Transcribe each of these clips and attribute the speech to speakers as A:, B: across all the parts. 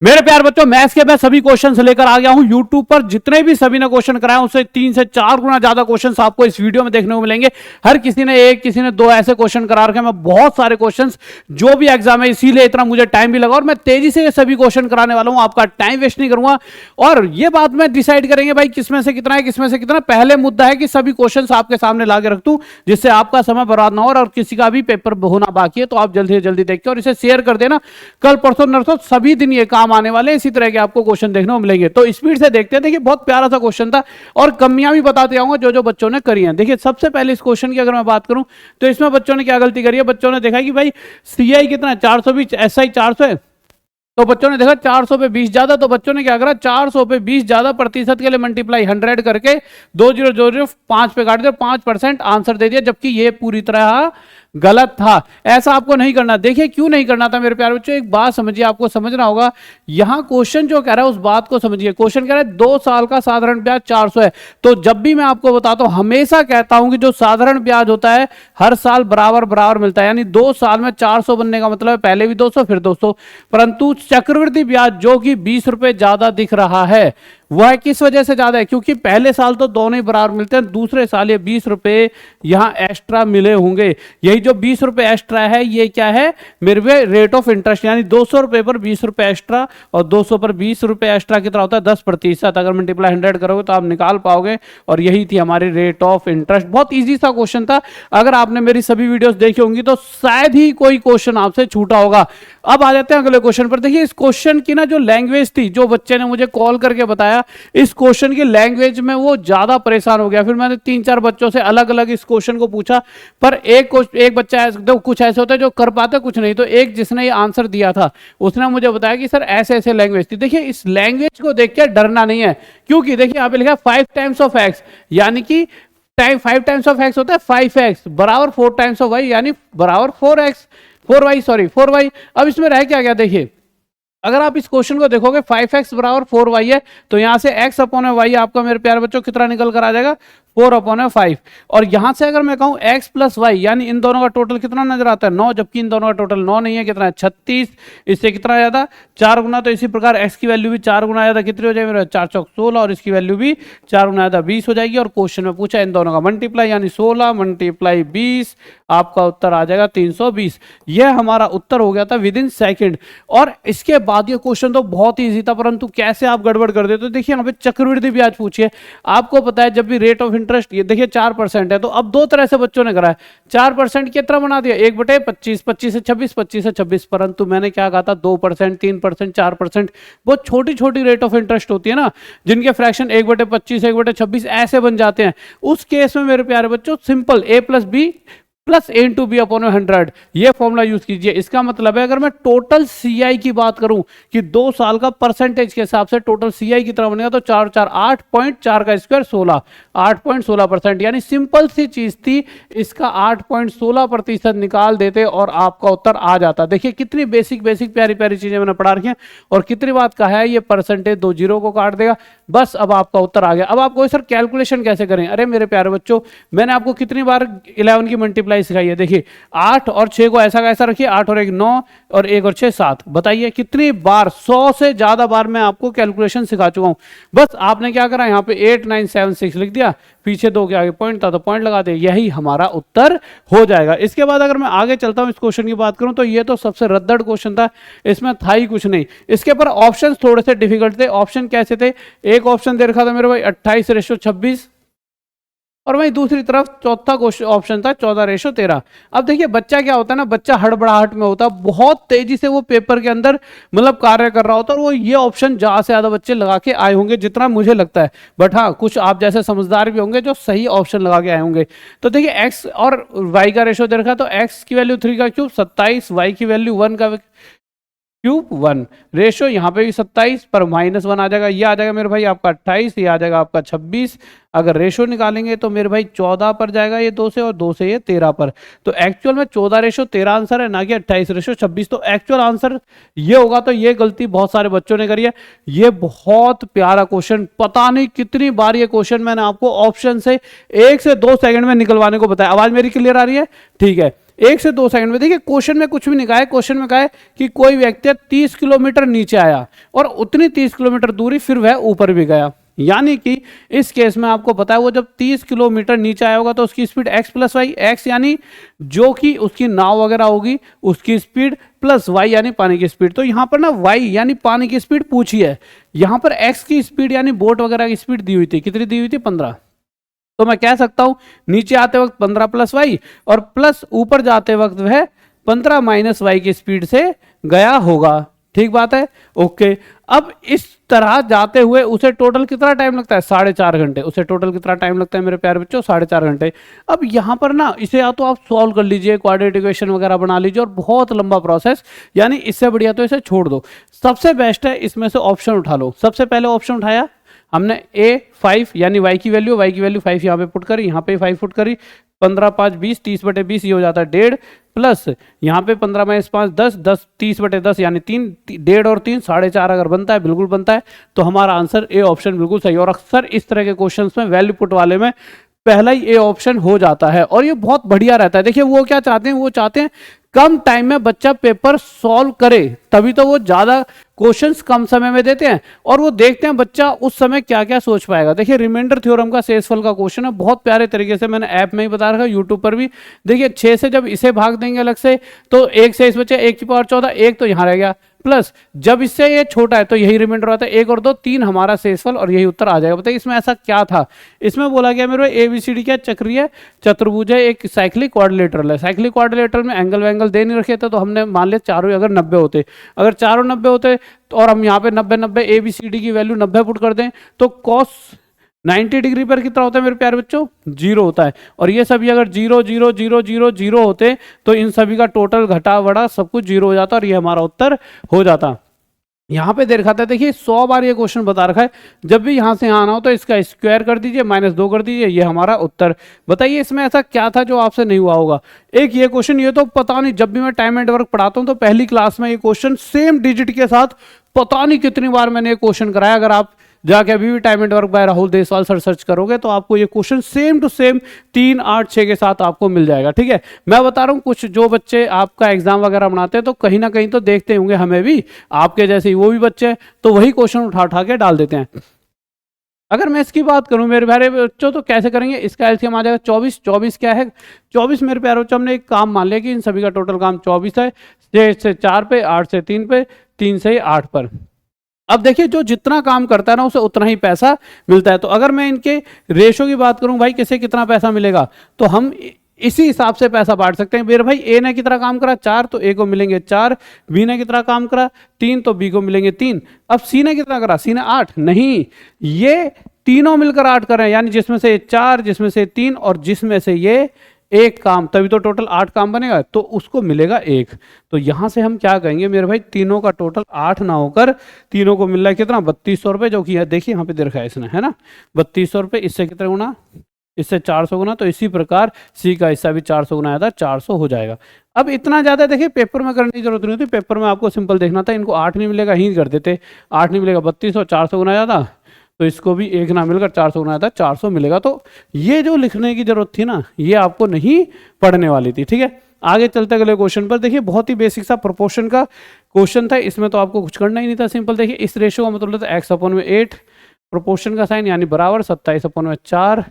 A: मेरे प्यार बच्चों, मैथ्स के मैं सभी क्वेश्चंस लेकर आ गया हूं यूट्यूब पर। जितने भी सभी ने क्वेश्चन कराए उससे 3 से 4 गुना ज्यादा क्वेश्चंस आपको इस वीडियो में देखने को मिलेंगे। हर किसी ने एक, किसी ने दो ऐसे क्वेश्चन करा रखे हैं। मैं बहुत सारे क्वेश्चंस जो भी एग्जाम है, इसीलिए इतना मुझे टाइम भी लगा और मैं तेजी से ये सभी क्वेश्चन कराने वाला हूं। आपका टाइम वेस्ट नहीं करूंगा और ये बात में डिसाइड करेंगे भाई किसमें से कितना है, किसमें से कितना। पहले मुद्दा है कि सभी क्वेश्चन आपके सामने लाके रख दूं जिससे आपका समय बर्बाद ना हो और किसी का भी पेपर होना बाकी है तो आप जल्दी से जल्दी देखते और इसे शेयर कर देना। कल परसों नरसों सभी दिन ये काम आने वाले हैं। इसी तरह के आपको क्वेश्चन देखने को मिलेंगे तो स्पीड से देखते हैं। देखिए बहुत प्यारा सा क्वेश्चन था और कमियां भी बताते जाऊंगा जो जो बच्चों ने करी हैं। देखिए सबसे पहले इस क्वेश्चन की अगर मैं बात करूं तो इसमें बच्चों ने क्या गलती करी है। बच्चों ने देखा कि भाई सीआई कितना है 420, एसआई 400 है तो बच्चों ने देखा 400 पे 20 ज्यादा, तो बच्चों ने क्या करा 400 पे 20 ज्यादा प्रतिशत के लिए मल्टीप्लाई 100 करके 2005 पे काट दिया, 5% आंसर दे दिया, जबकि ये पूरी तरह गलत था। ऐसा आपको नहीं करना। देखिए क्यों नहीं करना था मेरे प्यारे बच्चों, एक बात समझिए, आपको समझना होगा। यहां क्वेश्चन जो कह रहा है उस बात को समझिए। क्वेश्चन कह रहा है 2 साल का साधारण ब्याज 400 है। तो जब भी मैं आपको बताता हूं, हमेशा कहता हूं कि जो साधारण ब्याज होता है हर साल बराबर बराबर मिलता है। यानी 2 साल में 400 बनने का मतलब है पहले भी 200 फिर 200। परंतु चक्रवृद्धि ब्याज जो कि 20 रुपए ज्यादा दिख रहा है वह किस वजह से ज्यादा है, क्योंकि पहले साल तो दोनों ही बराबर मिलते हैं, दूसरे साल ये 20 रुपए यहां एक्स्ट्रा मिले होंगे। यही जो 20 रुपए एक्स्ट्रा है ये क्या है मेरे पे रेट ऑफ इंटरेस्ट, यानी 200 रुपए पर 20 रुपए एक्स्ट्रा और 200 पर 20 रुपए एक्स्ट्रा कितना होता है 10%। अगर मल्टीप्लाई 100 करोगे तो आप निकाल पाओगे और यही थी हमारी रेट ऑफ इंटरेस्ट। बहुत ईजी सा क्वेश्चन था। अगर आपने मेरी सभी वीडियोस देखी होंगी तो शायद ही कोई क्वेश्चन आपसे छूटा होगा। अब आ जाते हैं अगले क्वेश्चन पर। देखिए इस क्वेश्चन की ना जो लैंग्वेज थी, जो बच्चे ने मुझे कॉल करके बताया इस क्वेश्चन की लैंग्वेज में वो ज्यादा परेशान हो गया। फिर मैंने 3-4 बच्चों से अलग अलग इस क्वेश्चन को पूछा, पर एक बच्चा तो कुछ ऐसे होता है जो कर पाते कुछ नहीं। तो एक जिसने ये आंसर दिया था उसने मुझे बताया कि सर ऐसे ऐसे लैंग्वेज थी। देखिए इस लैंग्वेज को देख के डरना नहीं है, क्योंकि देखिए यहाँ पे लिखा 5 टाइम्स ऑफ एक्स, यानी कि 5 टाइम्स ऑफ एक्स होता है 5x बराबर 4 टाइम्स ऑफ वाई, यानी बराबर 4y। अब इसमें रह क्या गया, देखिए अगर आप इस क्वेश्चन को देखोगे 5x बराबर 4y है तो यहां से x अपॉन वाई आपका मेरे प्यारे बच्चों कितना निकल कर आ जाएगा 4/5। और यहां से अगर मैं कहूं x प्लस वाई, यानी इन दोनों का टोटल कितना नजर आता है 9, जबकि इन दोनों का टोटल 9 नहीं है, कितना है 36। इससे कितना ज्यादा 4 गुना, तो इसी प्रकार x की वैल्यू भी 4 गुना ज्यादा कितनी हो जाएगी मेरा 4 चौक 16 और इसकी वैल्यू भी 4 गुना ज्यादा 20 हो जाएगी। और क्वेश्चन में पूछा इन दोनों का मल्टीप्लाई, यानी 16 मल्टीप्लाई 20 आपका उत्तर आ जाएगा 320। यह हमारा उत्तर हो गया था विद इन सेकेंड। और इसके बाद ये क्वेश्चन तो बहुत ही ईजी था, परंतु कैसे आप गड़बड़ कर देते। तो देखिए यहाँ पे चक्रवृद्धि ब्याज पूछिए। आपको पता है जब भी रेट ऑफ इंटरेस्ट ये देखिए 4% है, तो अब दो तरह से बच्चों ने करा है। 4% कितना बना दिया 1/25, 25 से 26, 25 से 26। परंतु मैंने क्या कहा था 2%, 3%, 4%। बहुत छोटी छोटी रेट ऑफ इंटरेस्ट होती है ना, जिनके फ्रैक्शन 1/25, 1/26 ऐसे बन जाते हैं। उस केस में मेरे प्यारे बच्चों simple a plus B plus A into B upon 100 ये फॉर्मूला यूज कीजिए। इसका मतलब है अगर मैं टोटल सीआई की बात करूं कि 2 साल का परसेंटेज के हिसाब से टोटल सीआई कितना बनेगा तो 4 4 8.4 का स्क्वायर 16, 8.16%। यानी सिंपल सी चीज थी, इसका 8.16% निकाल देते और आपका उत्तर आ जाता। देखिए कितनी बेसिक प्यारी प्यारी चीजें मैंने पढ़ा रखी हैं और कितनी बात कहा है, ये परसेंटेज 2 जीरो को काट देगा, बस अब आपका उत्तर आ गया। अब आपको सर कैलकुलेशन कैसे करें। अरे मेरे प्यारे बच्चों, मैंने आपको कितनी बार 11 की मल्टीप्लाई सिखाई है। देखिए 8 और 6 को ऐसा कैसा रखिए, 8 और 1 9 और 1 और 6 7। बताइए कितनी बार, 100 से ज्यादा बार मैं आपको कैलकुलेशन सिखा चुका हूं। बस आपने क्या करा, यहाँ पे 8 9 7 6 लिख दिया, पीछे 2 के आगे पॉइंट था तो पॉइंट लगा दे, यही हमारा उत्तर हो जाएगा। इसके बाद अगर मैं आगे चलता हूं, इस क्वेश्चन की बात करूं तो ये तो सबसे रद्दड़ क्वेश्चन था, इसमें था ही कुछ नहीं। इसके पर ऑप्शन थोड़े से डिफिकल्ट थे। ऑप्शन कैसे थे, एक ऑप्शन दे रखा था मेरे भाई 28:26 और वहीं दूसरी तरफ चौथा ऑप्शन था 14:13। अब देखिए बच्चा क्या होता है ना, बच्चा हड़बड़ाहट में होता है, बहुत तेजी से वो पेपर के अंदर मतलब कार्य कर रहा होता है और वो ये ऑप्शन ज्यादा से ज्यादा बच्चे लगा के आए होंगे जितना मुझे लगता है। बट हाँ, कुछ आप जैसे समझदार भी होंगे जो सही ऑप्शन लगा के आए होंगे। तो देखिए एक्स और वाई का रेशो दे रखा, तो एक्स की वैल्यू 3 का क्यूब 27, वाई की वैल्यू 1 का क्यूब 1, रेशो यहाँ पे भी 27 पर -1 आ जाएगा, ये आ जाएगा मेरे भाई आपका 28, ये आ जाएगा आपका 26। अगर रेशो निकालेंगे तो मेरे भाई 14 पर जाएगा ये 2 से और 2 से ये 13 पर। तो एक्चुअल में 14:13 आंसर है, ना कि 28:26। तो एक्चुअल आंसर ये होगा। तो ये गलती बहुत सारे बच्चों ने करी है। ये बहुत प्यारा क्वेश्चन, पता नहीं कितनी बार ये क्वेश्चन मैंने आपको ऑप्शन से 1 से 2 सेकंड में निकलवाने को बताया। आवाज मेरी क्लियर आ रही है, ठीक है। 1 से 2 सेकंड में। देखिए क्वेश्चन में कुछ भी नहीं कहा है, क्वेश्चन में कहा है कि कोई व्यक्ति 30 किलोमीटर नीचे आया और उतनी 30 किलोमीटर दूरी फिर वह ऊपर भी गया। यानी कि इस केस में आपको पता है वो जब 30 किलोमीटर नीचे आया होगा तो उसकी speed x plus Y, x यानी जो कि उसकी नाव वगैरह होगी उसकी स्पीड, प्लस y यानी पानी की स्पीड। तो यहाँ पर ना y यानी पानी की स्पीड पूछी है, यहाँ पर x की स्पीड यानी बोट वगैरह की स्पीड दी हुई थी, कितनी दी हुई थी 15। तो मैं कह सकता हूं नीचे आते वक्त 15 प्लस वाई और प्लस ऊपर जाते वक्त वह 15 माइनस वाई की स्पीड से गया होगा। ठीक बात है, ओके। अब इस तरह जाते हुए उसे टोटल कितना टाइम लगता है, 4.5 घंटे। उसे टोटल कितना टाइम लगता है मेरे प्यारे बच्चों, 4.5 घंटे। अब यहाँ पर ना इसे या तो आप सॉल्व कर लीजिए, क्वाड्रेटिक इक्वेशन वगैरह बना लीजिए, और बहुत लंबा प्रोसेस, यानी इससे बढ़िया तो इसे छोड़ दो। सबसे बेस्ट है इसमें से ऑप्शन उठा लो। सबसे पहले ऑप्शन उठाया हमने A5 यानी y की वैल्यू 5 यहाँ पे पुट करी, यहाँ पे 5 पुट करी, 15 5 20, 30/20 ये हो जाता है 1.5, प्लस यहाँ पे 15 माइनस 5 10, 10 30/10 यानी 3, 1.5 और 3 4.5 अगर बनता है, बिल्कुल बनता है। तो हमारा आंसर ए ऑप्शन बिल्कुल सही। और अक्सर इस तरह के क्वेश्चंस में वैल्यू पुट वाले में पहला ही ए ऑप्शन हो जाता है और ये बहुत बढ़िया रहता है। देखिए वो क्या चाहते हैं, वो चाहते हैं कम टाइम में बच्चा पेपर सॉल्व करे, तभी तो वो ज्यादा क्वेश्चंस कम समय में देते हैं और वो देखते हैं बच्चा उस समय क्या क्या सोच पाएगा। देखिए रिमाइंडर थ्योरम का शेषफल का क्वेश्चन है, बहुत प्यारे तरीके से मैंने ऐप में ही बता रखा, यूट्यूब पर भी। देखिए 6 से जब इसे भाग देंगे अलग से तो 1 से इस बच्चे 1 की पावर 14, 1 तो यहाँ रह गया, प्लस जब इससे ये छोटा है तो यही रिमाइंडर आता है, 1 और 2 3 हमारा शेषफल और यही उत्तर आ जाएगा। बताइए इसमें ऐसा क्या था। इसमें बोला गया मेरे ABCD क्या चक्रीय चतुर्भुज है, एक साइक्लिक क्वाड्रिलेटरल है। साइक्लिक क्वाड्रिलेटरल में एंगल वैंगल दे नहीं रखे थे, तो हमने मान लिया चारों अगर 90 होते, अगर चारों 90 होते तो और हम यहाँ पे 90 ABCD की वैल्यू 90 पुट कर दें तो कॉस 90 डिग्री पर कितना होता है मेरे प्यारे बच्चों, 0 होता है। और ये सभी अगर 0 0 0 0 0 होते तो इन सभी का टोटल घटा बढ़ा सब कुछ 0 हो जाता और ये हमारा उत्तर हो जाता। यहाँ पे दे रखा था, देखिए 100 बार ये क्वेश्चन बता रखा है, जब भी यहाँ से यहाँ आना हो तो इसका स्क्वायर कर दीजिए, -2 कर दीजिए, ये हमारा उत्तर। बताइए इसमें ऐसा क्या था जो आपसे नहीं हुआ होगा। एक ये क्वेश्चन, ये तो पता नहीं, जब भी मैं टाइम एंड वर्क पढ़ाता हूँ तो पहली क्लास में ये क्वेश्चन सेम डिजिट के साथ पता नहीं कितनी बार मैंने ये क्वेश्चन कराया। अगर आप जाके अभी भी time and work by Rahul Deswal sir search करोगे तो आपको ये क्वेश्चन सेम टू सेम 3 8 6 के साथ आपको मिल जाएगा। ठीक है, मैं बता रहा हूँ कुछ जो बच्चे आपका एग्जाम वगैरह बनाते हैं तो कहीं ना कहीं तो देखते होंगे, हमें भी आपके जैसे ही वो भी बच्चे, तो वही क्वेश्चन उठा उठा के डाल देते हैं। अगर मैं इसकी बात करूं मेरे प्यारे बच्चों तो कैसे करेंगे, इसका एलसीएम आ जाएगा 24। 24 क्या है, 24 मेरे प्यारे बच्चों हमने एक काम मान लिया कि इन सभी का टोटल काम 24 है, 6 से 4 पे, 8 से 3 पे, 3 से 8 पर। अब देखिए जो जितना काम करता है ना उसे उतना ही पैसा मिलता है। तो अगर मैं इनके रेशो की बात करूं, भाई किसे कितना पैसा मिलेगा, तो हम इसी हिसाब से पैसा बांट सकते हैं। मेरे भाई ए ने कितना काम करा 4 तो ए को मिलेंगे 4, बी ने कितना काम करा 3 तो बी को मिलेंगे 3। अब सी ने कितना करा, सी ने 8 नहीं, ये तीनों मिलकर 8 कर रहे हैं, यानी जिसमें से 4, जिसमें से 3 और जिसमें से ये एक काम, तभी तो टोटल 8 काम बनेगा, तो उसको मिलेगा 1। तो यहां से हम क्या कहेंगे मेरे भाई, तीनों का टोटल 8 ना होकर तीनों को मिल रहा है कितना 3200 रुपए, जो कि देखिए यहाँ पे दे रखा है इसने, है ना 3200 रुपए। इससे कितना गुना, इससे 400 गुना, तो इसी प्रकार सी का हिस्सा भी 400 गुना आया था, 400 हो जाएगा। अब इतना ज्यादा देखिए पेपर में करने की जरूरत नहीं होती, पेपर में आपको सिंपल देखना था, इनको 8 नहीं मिलेगा ही कर देते, 8 नहीं मिलेगा 3200, 400 गुना जाता तो इसको भी 1 ना मिलकर 400 गुना था, 400 मिलेगा। तो ये जो लिखने की जरूरत थी ना, ये आपको नहीं पढ़ने वाली थी। ठीक है, आगे चलते अगले क्वेश्चन पर। देखिए बहुत ही बेसिक सा प्रोपोर्शन का क्वेश्चन था, इसमें तो आपको कुछ करना ही नहीं था, सिंपल देखिए इस रेशो का मतलब था x/8, प्रोपोर्शन का साइन यानी बराबर 27/4,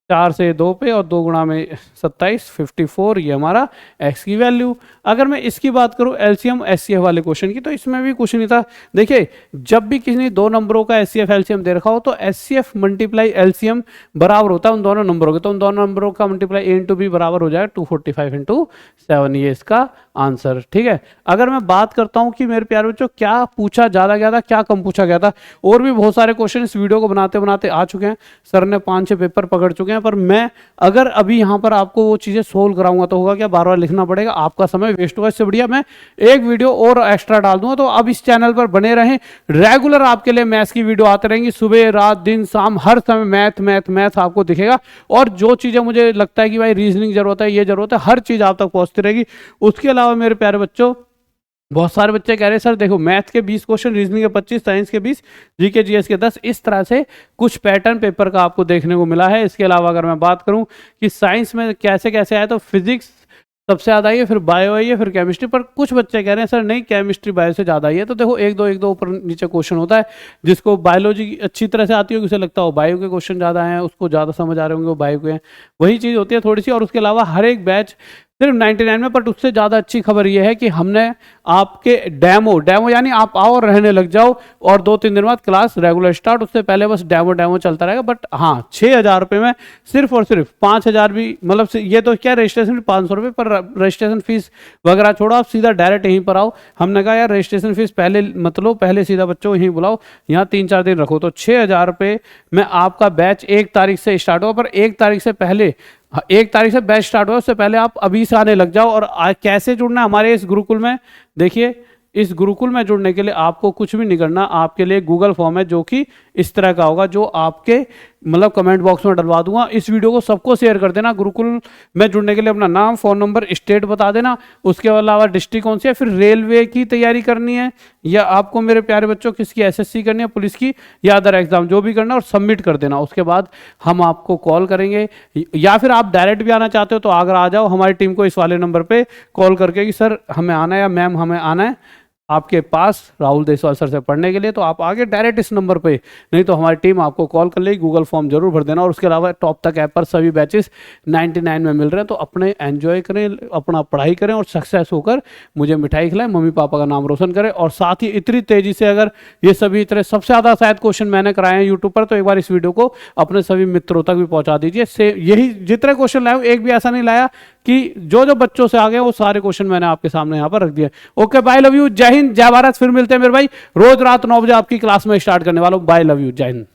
A: 4 से 2 पे और 2 गुणा में 27 54, ये हमारा x की वैल्यू। अगर मैं इसकी बात करूं एलसीएम एचसीएफ वाले क्वेश्चन की, तो इसमें भी कुछ नहीं था। देखिए जब भी किसी दो नंबरों का एचसीएफ एलसीएम दे रखा हो तो एचसीएफ मल्टीप्लाई एलसीएम बराबर होता है उन दोनों नंबरों के, तो उन दोनों नंबरों का मल्टीप्लाई a इंटू बी बराबर हो जाएगा 245 इंटू 7, ये इसका आंसर। ठीक है, अगर मैं बात करता हूं कि मेरे प्यारे बच्चों क्या पूछा ज्यादा गया था, क्या कम पूछा गया था, और भी बहुत सारे क्वेश्चन इस वीडियो को बनाते बनाते आ चुके हैं, सर ने 5-6 पेपर पकड़ चुके हैं, पर मैं अगर अभी यहाँ पर आपको वो चीजें सोल्व कराऊंगा तो होगा क्या, बार बार लिखना पड़ेगा, आपका समय वेस्ट होगा। इससे बढ़िया मैं एक वीडियो और एक्स्ट्रा डाल दूंगा। तो अब इस चैनल पर बने रहें, रेगुलर आपके लिए मैथ्स की वीडियो आते रहेंगी, सुबह रात दिन शाम हर समय मैथ मैथ मैथ आपको दिखेगा। और जो चीजें मुझे लगता है कि भाई रीजनिंग जरूरत है, ये जरूरत है, हर चीज आप तक पहुंचती रहेगी। उसके अलावा मेरे प्यारे बच्चों बहुत सारे बच्चे कह रहे हैं सर देखो मैथ के 20 क्वेश्चन, रीजनिंग के 25, साइंस के 20, जीके जीएस के 10, इस तरह से कुछ पैटर्न पेपर का आपको देखने को मिला है। इसके अलावा अगर मैं बात करूं कि साइंस में कैसे कैसे आए, तो फिजिक्स सबसे ज़्यादा आई है, फिर बायो आई है, फिर केमिस्ट्री। पर कुछ बच्चे कह रहे हैं सर नहीं केमिस्ट्री बायो से ज़्यादा आई है। तो देखो एक दो ऊपर नीचे क्वेश्चन होता है। जिसको बायोलॉजी अच्छी तरह से आती होगी उसे लगता हो बायो के क्वेश्चन ज़्यादा हैं, उसको ज़्यादा समझ आ रहे होंगे वो बायो के हैं, वही चीज़ होती है थोड़ी सी। और उसके अलावा हर एक बैच सिर्फ 99 में, बट उससे ज़्यादा अच्छी खबर ये है कि हमने आपके डेमो यानी आप आओ रहने लग जाओ और 2-3 दिन बाद क्लास रेगुलर स्टार्ट, उससे पहले बस डेमो चलता रहेगा। बट हाँ 6,000 रुपये में सिर्फ और सिर्फ 5,000 भी मतलब ये तो क्या रजिस्ट्रेशन 500 रुपये, पर रजिस्ट्रेशन फीस वगैरह छोड़ो, आप सीधा डायरेक्ट यहीं पर आओ। हमने कहा यार रजिस्ट्रेशन फीस पहले मतलब पहले सीधा बच्चों यहीं बुलाओ, यहाँ 3-4 दिन रखो। तो 6,000 रुपये में आपका बैच 1 तारीख से स्टार्ट होगा। पर 1 तारीख से पहले 1 तारीख से बैच स्टार्ट हुआ, उससे पहले आप अभी से आने लग जाओ। और कैसे जुड़ना है हमारे इस गुरुकुल में, देखिए इस गुरुकुल में जुड़ने के लिए आपको कुछ भी नहीं करना, आपके लिए गूगल फॉर्म है जो कि इस तरह का होगा, जो आपके मतलब कमेंट बॉक्स में डलवा दूंगा। इस वीडियो को सबको शेयर कर देना। गुरुकुल में जुड़ने के लिए अपना नाम, फ़ोन नंबर, स्टेट बता देना। उसके अलावा डिस्ट्रिक्ट कौन सी है, फिर रेलवे की तैयारी करनी है या आपको मेरे प्यारे बच्चों किसकी एसएससी करनी है, पुलिस की या अदर एग्जाम, जो भी करना और सबमिट कर देना। उसके बाद हम आपको कॉल करेंगे, या फिर आप डायरेक्ट भी आना चाहते हो तो आगरा आ जाओ, हमारी टीम को इस वाले नंबर पर कॉल करके कि सर हमें आना है या मैम हमें आना है आपके पास राहुल देसवाल सर से पढ़ने के लिए, तो आप आगे डायरेक्ट इस नंबर पे, नहीं तो हमारी टीम आपको कॉल कर लेगी। गूगल फॉर्म जरूर भर देना। और उसके अलावा टॉप तक ऐप पर सभी बैचेस 99 में मिल रहे हैं, तो अपने एंजॉय करें, अपना पढ़ाई करें और सक्सेस होकर मुझे मिठाई खिलाएं, मम्मी पापा का नाम रोशन करें। और साथ ही इतनी तेजी से अगर ये सभी इतने सबसे ज़्यादा शायद क्वेश्चन मैंने कराए हैं यूट्यूब पर, तो एक बार इस वीडियो को अपने सभी मित्रों तक भी पहुँचा दीजिए। से यही जितने क्वेश्चन लाए एक भी ऐसा नहीं लाया कि जो बच्चों से आ गए वो सारे क्वेश्चन मैंने आपके सामने यहाँ पर रख दिए। ओके बाय, लव यू, जय हिंद, जय भारत। फिर मिलते हैं मेरे भाई, रोज रात 9 बजे आपकी क्लास में स्टार्ट करने वाला हूँ। बाय, लव यू, जय हिंद।